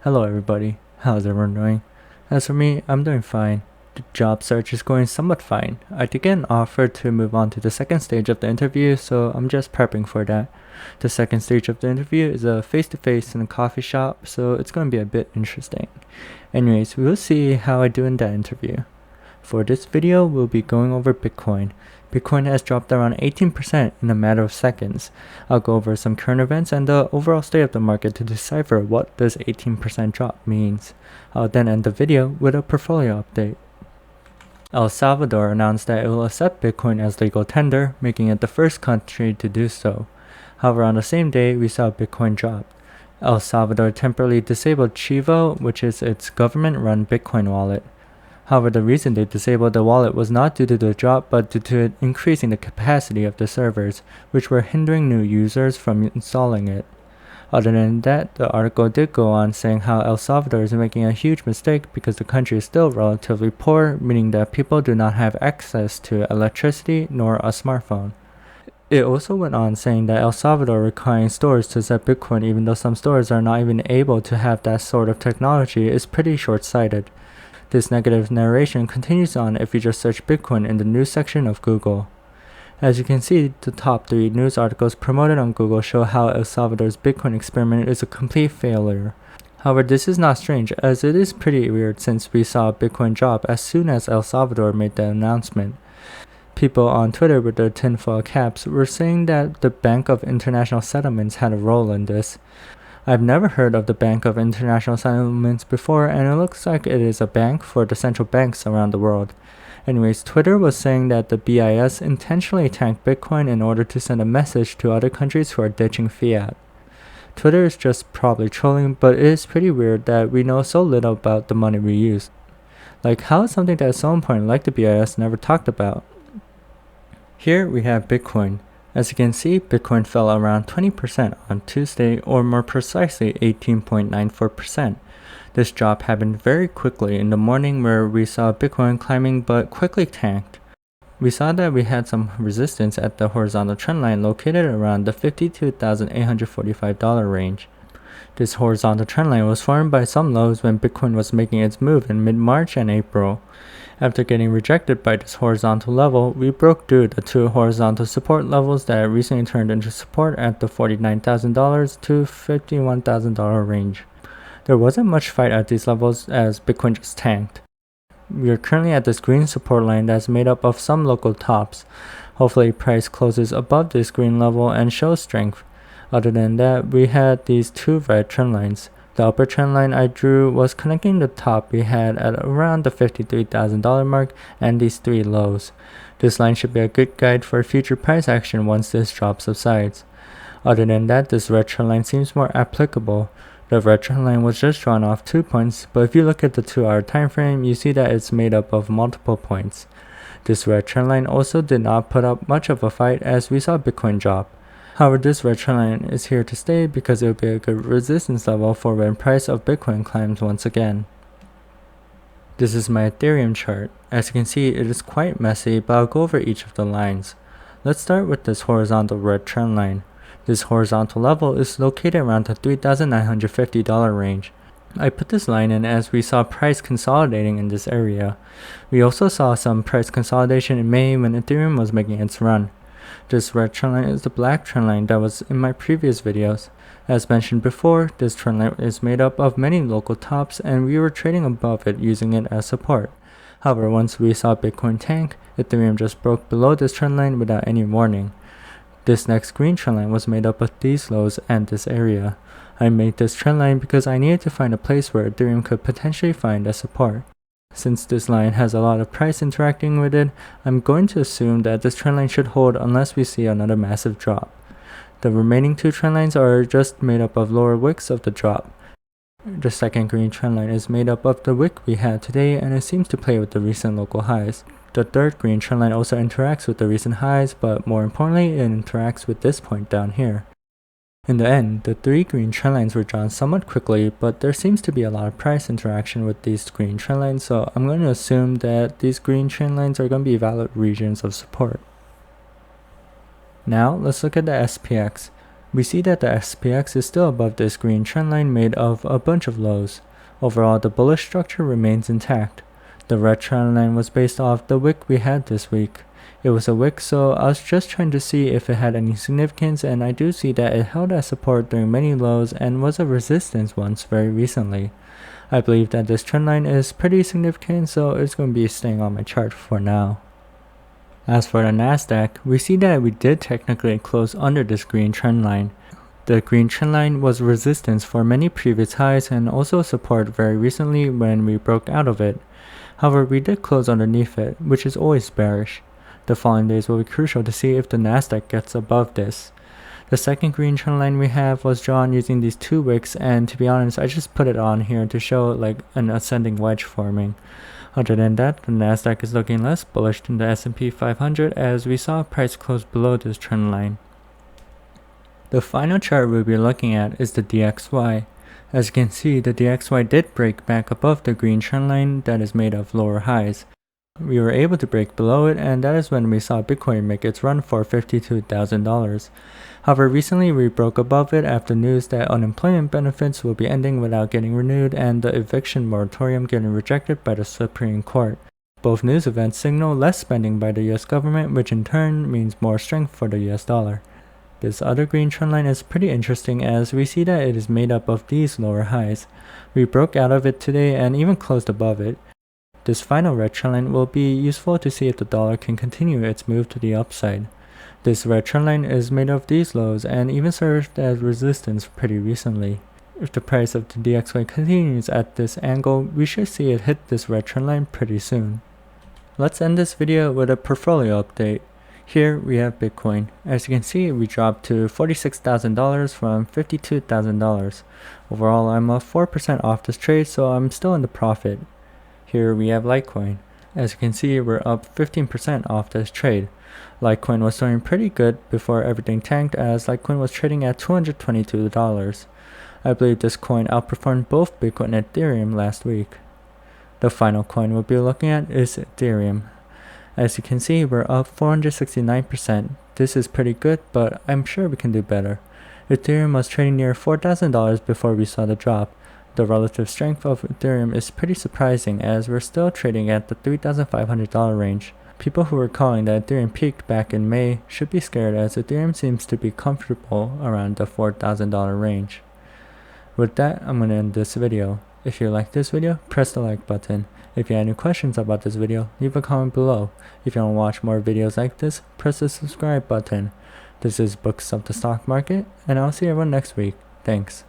Hello everybody, how's everyone doing? As for me, I'm doing fine. The job search is going somewhat fine. I did get an offer to move on to the second stage of the interview, so I'm just prepping for that. The second stage of the interview is a face-to-face in a coffee shop, so it's going to be a bit interesting. Anyways, we will see how I do in that interview. For this video, we'll be going over Bitcoin. Bitcoin has dropped around 18% in a matter of seconds. I'll go over some current events and the overall state of the market to decipher what this 18% drop means. I'll then end the video with a portfolio update. El Salvador announced that it will accept Bitcoin as legal tender, making it the first country to do so. However, on the same day, we saw Bitcoin drop. El Salvador temporarily disabled Chivo, which is its government-run Bitcoin wallet. However, the reason they disabled the wallet was not due to the drop, but due to it increasing the capacity of the servers, which were hindering new users from installing it. Other than that, the article did go on saying how El Salvador is making a huge mistake because the country is still relatively poor, meaning that people do not have access to electricity nor a smartphone. It also went on saying that El Salvador requiring stores to accept Bitcoin even though some stores are not even able to have that sort of technology is pretty short-sighted. This negative narration continues on if you just search Bitcoin in the news section of Google. As you can see, the top 3 news articles promoted on Google show how El Salvador's Bitcoin experiment is a complete failure. However, this is not strange, as it is pretty weird since we saw Bitcoin drop as soon as El Salvador made the announcement. People on Twitter with their tinfoil caps were saying that the Bank of International Settlements had a role in this. I've never heard of the Bank of International Settlements before, and it looks like it is a bank for the central banks around the world. Anyways, Twitter was saying that the BIS intentionally tanked Bitcoin in order to send a message to other countries who are ditching fiat. Twitter is just probably trolling, but it is pretty weird that we know so little about the money we use. Like, how is something that is so important like the BIS never talked about? Here we have Bitcoin. As you can see, Bitcoin fell around 20% on Tuesday, or more precisely 18.94%. This drop happened very quickly in the morning where we saw Bitcoin climbing but quickly tanked. We saw that we had some resistance at the horizontal trendline located around the $52,845 range. This horizontal trendline was formed by some lows when Bitcoin was making its move in mid-March and April. After getting rejected by this horizontal level, we broke through the 2 horizontal support levels that recently turned into support at the $49,000 to $51,000 range. There wasn't much fight at these levels as Bitcoin just tanked. We are currently at this green support line that's made up of some local tops. Hopefully price closes above this green level and shows strength. Other than that, we had these 2 red trend lines. The upper trend line I drew was connecting the top we had at around the $53,000 mark and these 3 lows. This line should be a good guide for future price action once this drop subsides. Other than that, this red trend line seems more applicable. The red trend line was just drawn off 2 points, but if you look at the 2-hour time frame, you see that it's made up of multiple points. This red trend line also did not put up much of a fight as we saw Bitcoin drop. However, this red trend line is here to stay because it will be a good resistance level for when price of Bitcoin climbs once again. This is my Ethereum chart. As you can see, it is quite messy, but I'll go over each of the lines. Let's start with this horizontal red trend line. This horizontal level is located around the $3,950 range. I put this line in as we saw price consolidating in this area. We also saw some price consolidation in May when Ethereum was making its run. This red trend line is the black trend line that was in my previous videos. As mentioned before, this trend line is made up of many local tops and we were trading above it using it as support. However, once we saw Bitcoin tank, Ethereum just broke below this trend line without any warning. This next green trend line was made up of these lows and this area. I made this trend line because I needed to find a place where Ethereum could potentially find a support. Since this line has a lot of price interacting with it, I'm going to assume that this trend line should hold unless we see another massive drop. The remaining 2 trend lines are just made up of lower wicks of the drop. The second green trend line is made up of the wick we had today and it seems to play with the recent local highs. The third green trend line also interacts with the recent highs, but more importantly, it interacts with this point down here. In the end, the 3 green trend lines were drawn somewhat quickly, but there seems to be a lot of price interaction with these green trend lines, so I'm going to assume that these green trend lines are going to be valid regions of support. Now, let's look at the SPX. We see that the SPX is still above this green trendline made of a bunch of lows. Overall, the bullish structure remains intact. The red trendline was based off the wick we had this week. It was a wick, so I was just trying to see if it had any significance, and I do see that it held as support during many lows and was a resistance once very recently. I believe that this trendline is pretty significant, so it's going to be staying on my chart for now. As for the Nasdaq, we see that we did technically close under this green trendline. The green trendline was resistance for many previous highs and also support very recently when we broke out of it. However, we did close underneath it, which is always bearish. The following days will be crucial to see if the Nasdaq gets above this. The second green trendline we have was drawn using these two wicks, and to be honest, I just put it on here to show like an ascending wedge forming. Other than that, the Nasdaq is looking less bullish than the S&P 500 as we saw price close below this trend line. The final chart we'll be looking at is the DXY. As you can see, the DXY did break back above the green trend line that is made of lower highs. We were able to break below it, and that is when we saw Bitcoin make its run for $52,000. However, recently we broke above it after news that unemployment benefits will be ending without getting renewed and the eviction moratorium getting rejected by the Supreme Court. Both news events signal less spending by the US government, which in turn means more strength for the US dollar. This other green trendline is pretty interesting as we see that it is made up of these lower highs. We broke out of it today and even closed above it. This final red trendline will be useful to see if the dollar can continue its move to the upside. This red trendline is made of these lows and even served as resistance pretty recently. If the price of the DXY continues at this angle, we should see it hit this red trendline pretty soon. Let's end this video with a portfolio update. Here we have Bitcoin. As you can see, we dropped to $46,000 from $52,000. Overall, I'm up 4% off this trade, so I'm still in the profit. Here we have Litecoin. As you can see, we're up 15% off this trade. Litecoin was doing pretty good before everything tanked as Litecoin was trading at $222. I believe this coin outperformed both Bitcoin and Ethereum last week. The final coin we'll be looking at is Ethereum. As you can see, we're up 469%. This is pretty good, but I'm sure we can do better. Ethereum was trading near $4,000 before we saw the drop. The relative strength of Ethereum is pretty surprising as we're still trading at the $3,500 range. People who were calling that Ethereum peaked back in May should be scared as Ethereum seems to be comfortable around the $4,000 range. With that, I'm going to end this video. If you like this video, press the like button. If you have any questions about this video, leave a comment below. If you want to watch more videos like this, press the subscribe button. This is Books of the Stock Market, and I'll see everyone next week. Thanks.